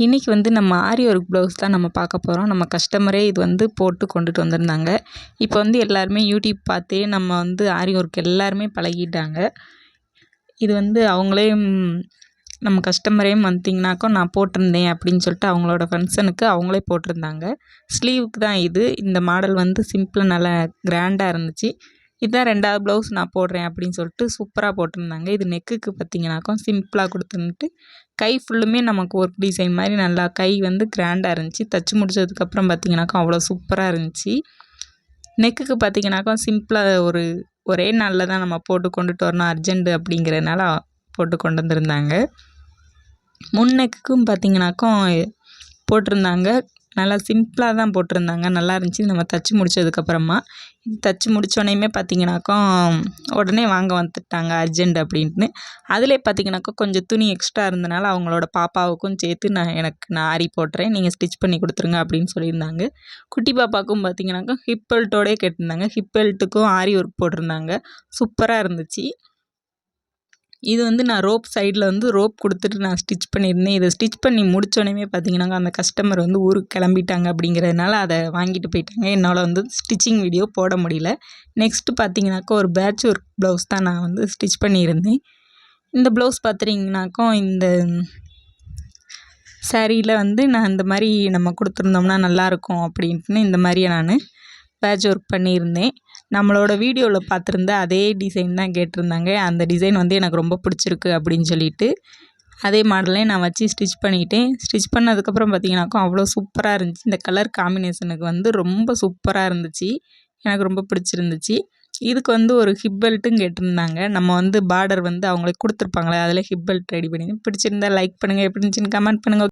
இன்றைக்கி வந்து நம்ம ஆரி ஒர்க் ப்ளவுஸ் தான் நம்ம பார்க்க போகிறோம். நம்ம கஸ்டமரே இது வந்து போட்டு கொண்டுட்டு வந்திருந்தாங்க. இப்போ வந்து எல்லாருமே யூடியூப் பார்த்தே நம்ம வந்து ஆரி ஒர்க் எல்லாருமே பழகிட்டாங்க. இது வந்து அவங்களே நம்ம கஸ்டமரே வந்தீங்கனாக்கா நான் போட்டிருந்தேன் அப்படின்னு சொல்லிட்டு அவங்களோட ஃபங்க்ஷனுக்கு அவங்களே போட்டிருந்தாங்க. ஸ்லீவுக்கு தான் இது. இந்த மாடல் வந்து சிம்பிளாக நல்லா கிராண்டாக இருந்துச்சு. இதுதான் 2வது ப்ளவுஸ் நான் போடுறேன் அப்படின்னு சொல்லிட்டு சூப்பராக போட்டிருந்தாங்க. இது நெக்குக்கு பார்த்தீங்கனாக்கா சிம்பிளாக கொடுத்துன்ட்டு கை ஃபுல்லுமே நமக்கு ஒர்க் டிசைன் மாதிரி நல்லா கை வந்து கிராண்டாக இருந்துச்சு. தச்சு முடிச்சதுக்கப்புறம் பார்த்தீங்கனாக்கா அவ்வளோ சூப்பராக இருந்துச்சு. நெக்குக்கு பார்த்தீங்கனாக்கா சிம்பிளாக ஒரே நாளில் தான் நம்ம போட்டு கொண்டுட்டு வரணும் அர்ஜென்ட்டு அப்படிங்கிறதுனால போட்டு கொண்டு வந்திருந்தாங்க. முன் நெக்குக்கும் பார்த்தீங்கனாக்கா போட்டிருந்தாங்க. நல்லா சிம்பிளாக தான் போட்டிருந்தாங்க. நல்லா இருந்துச்சு நம்ம தச்சு முடித்ததுக்கப்புறமா. தச்சு முடித்தோடனேயுமே பார்த்தீங்கனாக்கா உடனே வாங்க வந்துட்டாங்க அர்ஜென்ட் அப்படின்ட்டு. அதிலே பார்த்தீங்கனாக்கா கொஞ்சம் துணி எக்ஸ்ட்ரா இருந்தனால அவங்களோட பாப்பாவுக்கும் சேர்த்து நான் ஆரி போட்டுறேன், நீங்கள் ஸ்டிச் பண்ணி கொடுத்துருங்க அப்படின்னு சொல்லியிருந்தாங்க. குட்டி பாப்பாவுக்கும் பார்த்தீங்கனாக்கா ஹிப் பெல்ட்டோடே கேட்டிருந்தாங்க. ஹிப் பெல்ட்டுக்கும் ஆரி ஒர்க் போட்டிருந்தாங்க. சூப்பராக இருந்துச்சு. இது வந்து நான் ரோப் சைடில் வந்து ரோப் கொடுத்துட்டு நான் ஸ்டிச் பண்ணியிருந்தேன். இதை ஸ்டிச் பண்ணி முடித்தோடனே பார்த்தீங்கன்னாக்கா அந்த கஸ்டமர் வந்து ஊருக்கு கிளம்பிட்டாங்க அப்படிங்கிறதுனால அதை வாங்கிட்டு போயிட்டாங்க. என்னால் வந்து ஸ்டிச்சிங் வீடியோ போட முடியல. நெக்ஸ்ட்டு பார்த்தீங்கன்னாக்கா ஒரு பேட்ச் ஒர்க் ப்ளவுஸ் தான் நான் வந்து ஸ்டிச் பண்ணியிருந்தேன். இந்த ப்ளவுஸ் பார்த்தீங்கன்னாக்கா இந்த சாரியில் வந்து நான் இந்த மாதிரி நம்ம கொடுத்துருந்தோம்னா நல்லாயிருக்கும் அப்படின்ட்டுன்னு இந்த மாதிரியே நான் பேட்ச் ஒர்க் பண்ணியிருந்தேன். நம்மளோட வீடியோவில் பார்த்துருந்த அதே டிசைன் தான் கேட்டிருந்தாங்க. அந்த டிசைன் வந்து எனக்கு ரொம்ப பிடிச்சிருக்கு அப்படின்னு சொல்லிட்டு அதே மாடலே நான் வச்சு ஸ்டிச் பண்ணிட்டேன். ஸ்டிச் பண்ணதுக்கப்புறம் பார்த்தீங்கன்னாக்கா அவ்வளோ சூப்பராக இருந்துச்சு. இந்த கலர் காம்பினேஷனுக்கு வந்து ரொம்ப சூப்பராக இருந்துச்சு. எனக்கு ரொம்ப பிடிச்சிருந்துச்சு. இதுக்கு வந்து ஒரு ஹிப் பெல்ட்டும் கேட்டிருந்தாங்க. நம்ம வந்து பார்டர் வந்து அவங்களுக்கு கொடுத்துருப்பாங்களே அதில் ஹிப் பெல்ட் ரெடி பண்ணி பிடிச்சிருந்தா லைக் பண்ணுங்கள், எப்படி இருந்துச்சுன்னு கமெண்ட் பண்ணுங்கள்.